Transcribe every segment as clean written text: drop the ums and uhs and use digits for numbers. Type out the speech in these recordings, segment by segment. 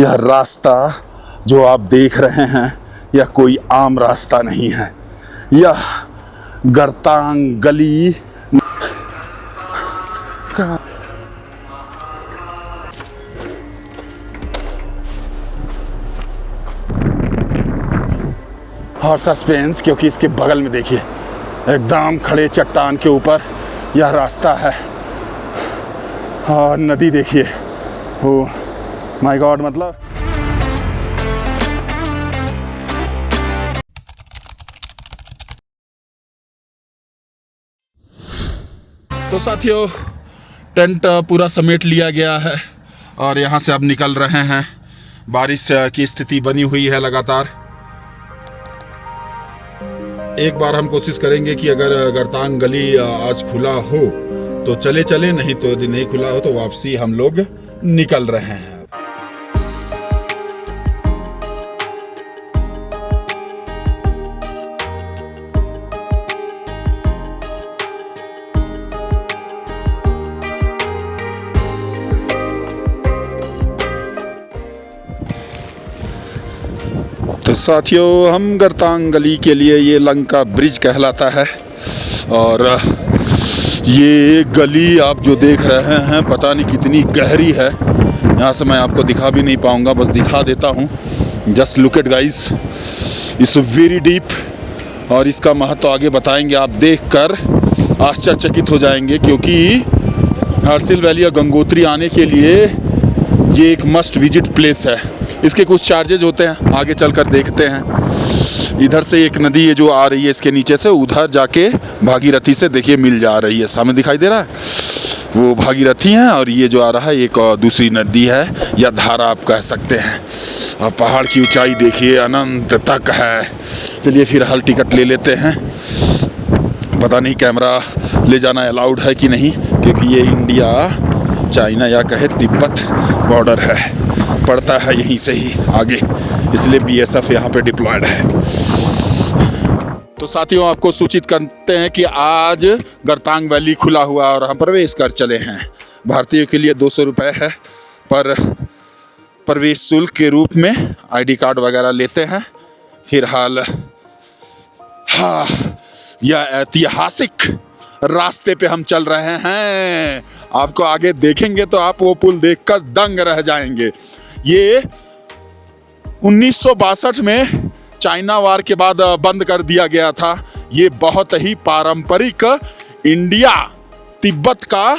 यह रास्ता जो आप देख रहे हैं यह कोई आम रास्ता नहीं है। यह गर्तांग गली का और सस्पेंस, क्योंकि इसके बगल में देखिए एकदम खड़े चट्टान के ऊपर यह रास्ता है और नदी देखिए। ओह माय गॉड, मतलब तो साथियों टेंट पूरा समेट लिया गया है और यहाँ से अब निकल रहे हैं। बारिश की स्थिति बनी हुई है लगातार। एक बार हम कोशिश करेंगे कि अगर गर्तांग गली आज खुला हो तो चले, नहीं तो यदि नहीं खुला हो तो वापसी हम लोग निकल रहे हैं। तो साथियों हम गर्तांग गली के लिए, ये लंका ब्रिज कहलाता है और ये गली आप जो देख रहे हैं पता नहीं कितनी गहरी है। यहाँ से मैं आपको दिखा भी नहीं पाऊँगा, बस दिखा देता हूँ। Just look at guys, it's very deep और इसका महत्व आगे बताएंगे। आप देखकर आश्चर्यचकित हो जाएंगे क्योंकि हर्सिल वैली या गंगोत्री आने के लिए ये एक मस्ट विजिट प्लेस है। इसके कुछ चार्जेज होते हैं, आगे चलकर देखते हैं। इधर से एक नदी है जो आ रही है इसके नीचे से, उधर जाके भागीरथी से देखिए मिल जा रही है, सामने दिखाई दे रहा है वो भागीरथी है। और ये जो आ रहा है एक दूसरी नदी है या धारा आप कह सकते हैं। और पहाड़ की ऊंचाई देखिए अनंत तक है। चलिए फिर हाल टिकट ले लेते हैं। पता नहीं कैमरा ले जाना अलाउड है कि नहीं, क्योंकि ये इंडिया चाइना या कहे तिब्बत बॉर्डर है, पड़ता है यहीं से ही आगे, इसलिए बीएसएफ यहाँ पे डिप्लॉयड है। तो साथियों आपको सूचित करते हैं कि आज गर्तांग वैली खुला हुआ और हम प्रवेश कर चले हैं। भारतीयों के लिए 200 रुपये है पर प्रवेश शुल्क के रूप में आईडी कार्ड वगैरह लेते हैं। फिलहाल हाँ, यह ऐतिहासिक रास्ते पे हम चल रहे हैं। आपको आगे देखेंगे तो आप वो पुल देखकर दंग रह जाएंगे। ये 1962 में चाइना वार के बाद बंद कर दिया गया था। ये बहुत ही पारंपरिक इंडिया तिब्बत का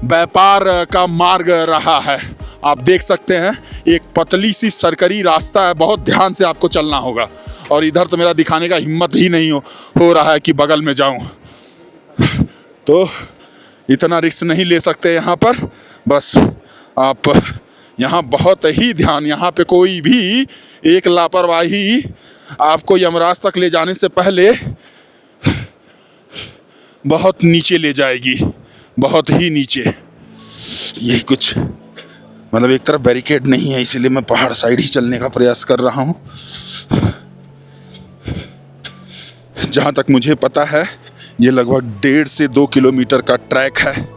व्यापार का मार्ग रहा है। आप देख सकते हैं एक पतली सी सरकरी रास्ता है, बहुत ध्यान से आपको चलना होगा। और इधर तो मेरा दिखाने का हिम्मत ही नहीं हो रहा है कि बगल में जाऊं, तो इतना रिस्क नहीं ले सकते यहाँ पर। बस आप यहाँ बहुत ही ध्यान, यहाँ पे कोई भी एक लापरवाही आपको यमराज तक ले जाने से पहले बहुत नीचे ले जाएगी, बहुत ही नीचे। यही कुछ मतलब एक तरफ बैरिकेड नहीं है, इसीलिए मैं पहाड़ साइड ही चलने का प्रयास कर रहा हूँ। जहाँ तक मुझे पता है ये लगभग 1.5 से 2 किलोमीटर का ट्रैक है।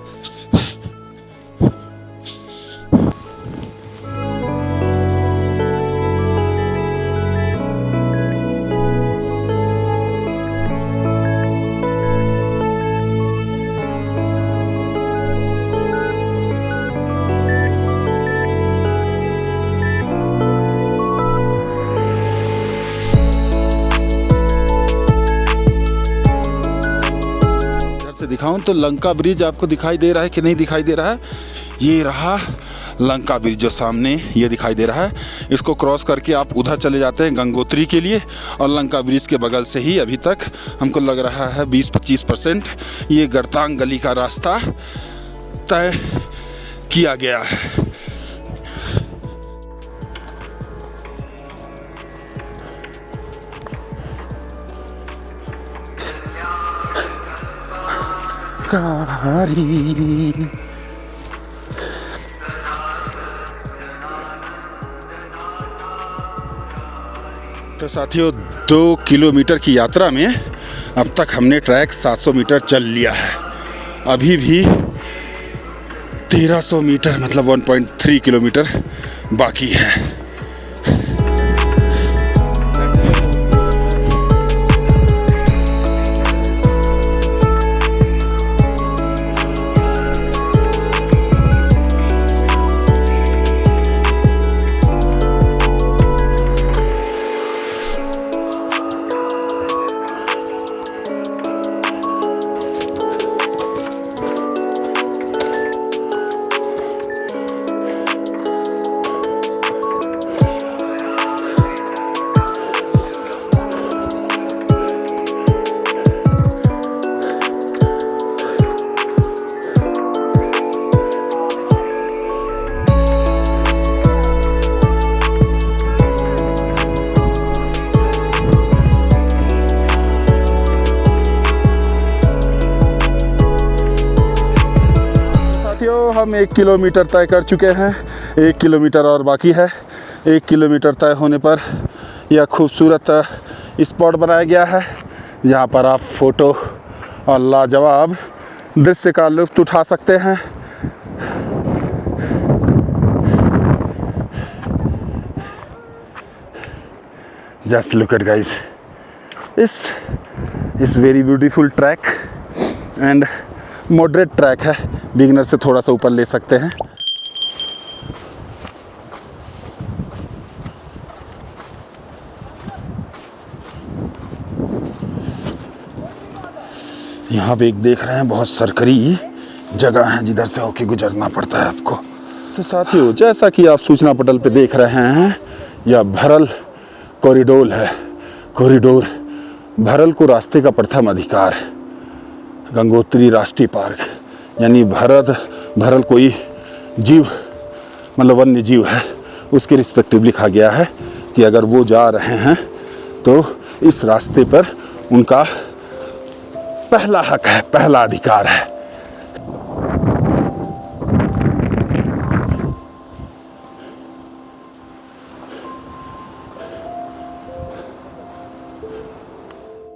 से दिखाऊं तो लंका ब्रिज आपको दिखाई दे रहा है कि नहीं दिखाई दे रहा है। ये रहा लंका ब्रिज जो सामने ये दिखाई दे रहा है। इसको क्रॉस करके आप उधर चले जाते हैं गंगोत्री के लिए और लंका ब्रिज के बगल से ही अभी तक हमको लग रहा है 20-25% ये गर्तांग गली का रास्ता तय किया गया है। तो साथियों 2 किलोमीटर की यात्रा में अब तक हमने ट्रैक 700 मीटर चल लिया है। अभी भी 1300 मीटर मतलब 1.3 किलोमीटर बाकी है। हम 1 किलोमीटर तय कर चुके हैं, 1 किलोमीटर और बाकी है। 1 किलोमीटर तय होने पर यह खूबसूरत स्पॉट बनाया गया है जहाँ पर आप फ़ोटो और लाजवाब दृश्य का लुत्फ़ उठा सकते हैं। जस्ट लुक एट गाइस, इस very beautiful track and moderate track है, बिगिनर से थोड़ा सा ऊपर ले सकते हैं। यहाँ पे एक देख रहे हैं बहुत सरकरी जगह है जिधर से होके गुजरना पड़ता है आपको। तो साथियों, जैसा कि आप सूचना पटल पे देख रहे हैं, यह भरल कॉरिडोर है। कॉरिडोर भरल को रास्ते का प्रथम अधिकार, गंगोत्री राष्ट्रीय पार्क, यानी भरल कोई जीव मतलब वन्य जीव है, उसके रिस्पेक्टिव लिखा गया है कि अगर वो जा रहे हैं तो इस रास्ते पर उनका पहला हक है, पहला अधिकार है।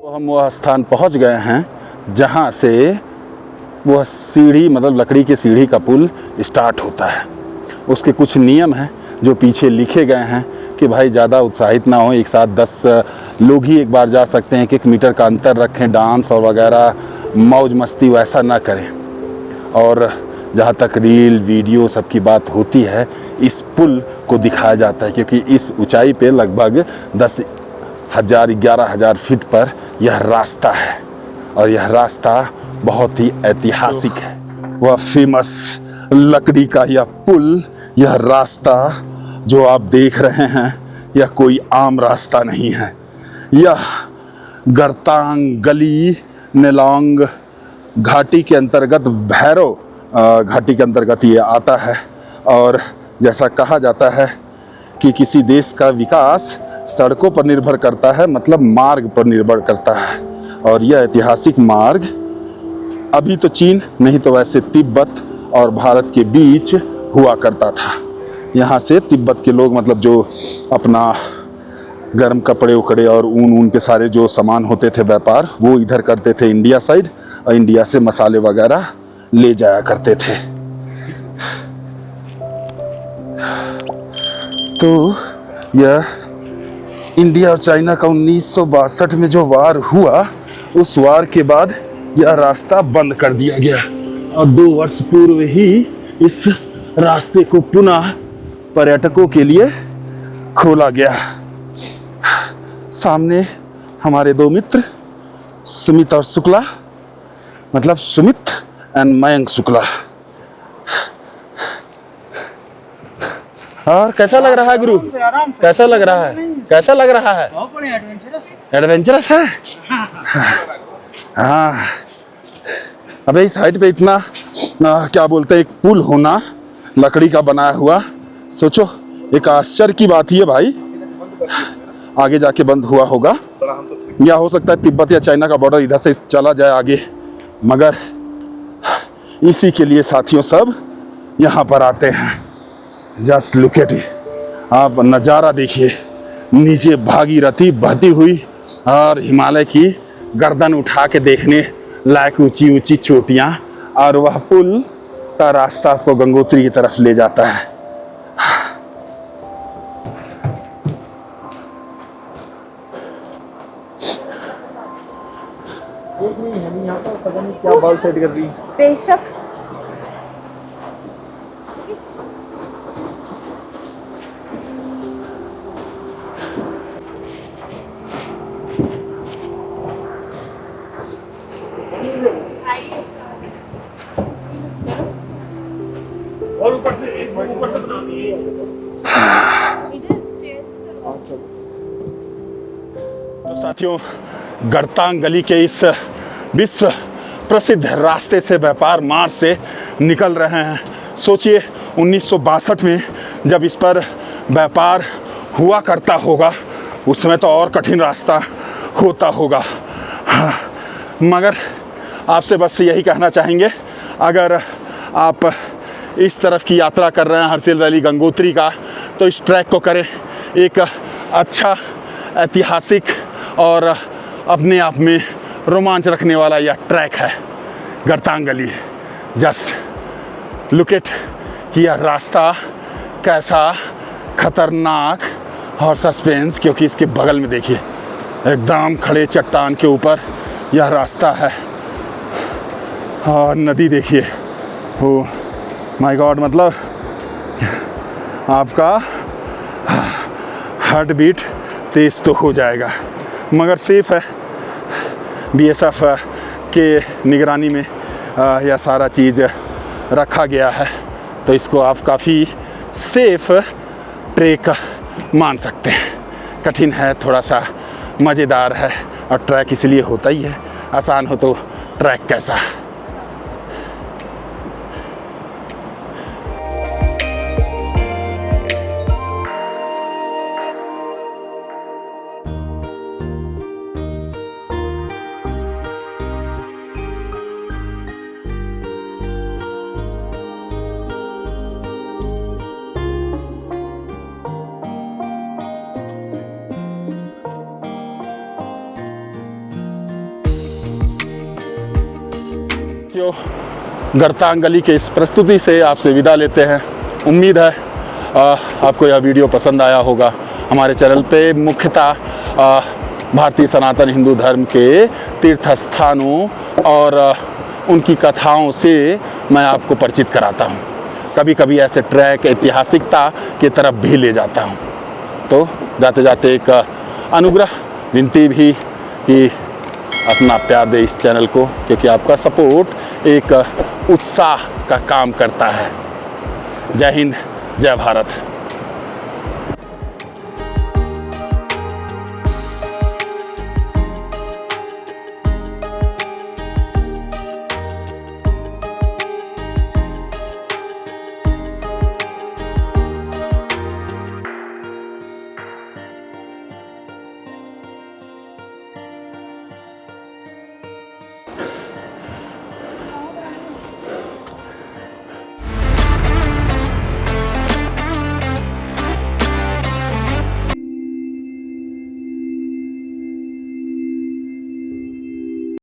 तो हम वह स्थान पहुंच गए हैं जहां से वह सीढ़ी मतलब लकड़ी की सीढ़ी का पुल स्टार्ट होता है। उसके कुछ नियम हैं जो पीछे लिखे गए हैं कि भाई ज़्यादा उत्साहित ना हो, एक साथ 10 लोग ही एक बार जा सकते हैं, 1 मीटर का अंतर रखें, डांस और वगैरह मौज मस्ती वैसा ना करें। और जहाँ तक रील वीडियो सब की बात होती है, इस पुल को दिखाया जाता है क्योंकि इस ऊंचाई पे लगभग 10,000-11,000 फीट पर यह रास्ता है और यह रास्ता बहुत ही ऐतिहासिक है। वह फेमस लकड़ी का यह पुल, यह रास्ता जो आप देख रहे हैं, यह कोई आम रास्ता नहीं है। यह गरतांग गली नेलोंग घाटी के अंतर्गत, भैरव घाटी के अंतर्गत ये आता है। और जैसा कहा जाता है कि किसी देश का विकास सड़कों पर निर्भर करता है, मतलब मार्ग पर निर्भर करता है। और यह ऐतिहासिक मार्ग अभी तो चीन, नहीं तो वैसे तिब्बत और भारत के बीच हुआ करता था। यहाँ से तिब्बत के लोग मतलब जो अपना गर्म कपड़े उकड़े और ऊन के सारे जो सामान होते थे व्यापार, वो इधर करते थे इंडिया साइड, और इंडिया से मसाले वगैरह ले जाया करते थे। तो यह इंडिया और चाइना का 1962 में जो वार हुआ, उस वार के बाद यह रास्ता बंद कर दिया गया और 2 वर्ष पूर्व ही इस रास्ते को पुनः पर्यटकों के लिए खोला गया। सामने हमारे 2 मित्र सुमित और शुक्ला, मतलब सुमित एंड मयंक शुक्ला। और कैसा लग रहा है गुरु? कैसा लग रहा है? कैसा लग रहा है? एडवेंचरस है। हाँ, अबे इस हाइट पे इतना क्या बोलते हैं, एक पुल होना लकड़ी का बनाया हुआ, सोचो एक आश्चर्य की बात ही है भाई। आगे जाके बंद हुआ होगा, या हो सकता है तिब्बत या चाइना का बॉर्डर इधर से चला जाए आगे, मगर इसी के लिए साथियों सब यहाँ पर आते हैं। जस्ट लुक एट इट, आप नज़ारा देखिए, नीचे भागीरथी बहती हुई और हिमालय की गर्दन उठा के देखने लायक ऊंची ऊंची चोटियाँ, और वह पुल का रास्ता आपको गंगोत्री की तरफ ले जाता है। यहाँ पर पता नहीं क्या बॉल सेट कर दी। बेशक। और ऊपर से बनानी है। तो साथियों, गरतांग गली के इस विश्व प्रसिद्ध रास्ते से व्यापार मार्ग से निकल रहे हैं। सोचिए 1962 में जब इस पर व्यापार हुआ करता होगा, उस समय तो और कठिन रास्ता होता होगा। हाँ, मगर आपसे बस यही कहना चाहेंगे, अगर आप इस तरफ की यात्रा कर रहे हैं हर्सिल वैली गंगोत्री का, तो इस ट्रैक को करें। एक अच्छा ऐतिहासिक और अपने आप में रोमांच रखने वाला यह ट्रैक है गरतांग गली। जस्ट लुक इट कि यह रास्ता कैसा खतरनाक और सस्पेंस, क्योंकि इसके बगल में देखिए एकदम खड़े चट्टान के ऊपर यह रास्ता है और नदी देखिए। ओ माय गॉड, मतलब आपका हार्ट बीट तेज तो हो जाएगा, मगर सेफ है। बीएसएफ के निगरानी में यह सारा चीज़ रखा गया है, तो इसको आप काफ़ी सेफ ट्रैक मान सकते हैं। कठिन है, थोड़ा सा मज़ेदार है, और ट्रैक इसलिए होता ही है, आसान हो तो ट्रैक कैसा। गरतांग गली के इस प्रस्तुति से आपसे विदा लेते हैं। उम्मीद है आपको यह वीडियो पसंद आया होगा। हमारे चैनल पे मुख्यतः भारतीय सनातन हिंदू धर्म के तीर्थ स्थानों और उनकी कथाओं से मैं आपको परिचित कराता हूँ। कभी कभी ऐसे ट्रैक ऐतिहासिकता की तरफ भी ले जाता हूँ। तो जाते जाते एक अनुग्रह विनती भी कि अपना प्यार दे इस चैनल को, क्योंकि आपका सपोर्ट एक उत्साह का काम करता है। जय हिंद, जय भारत।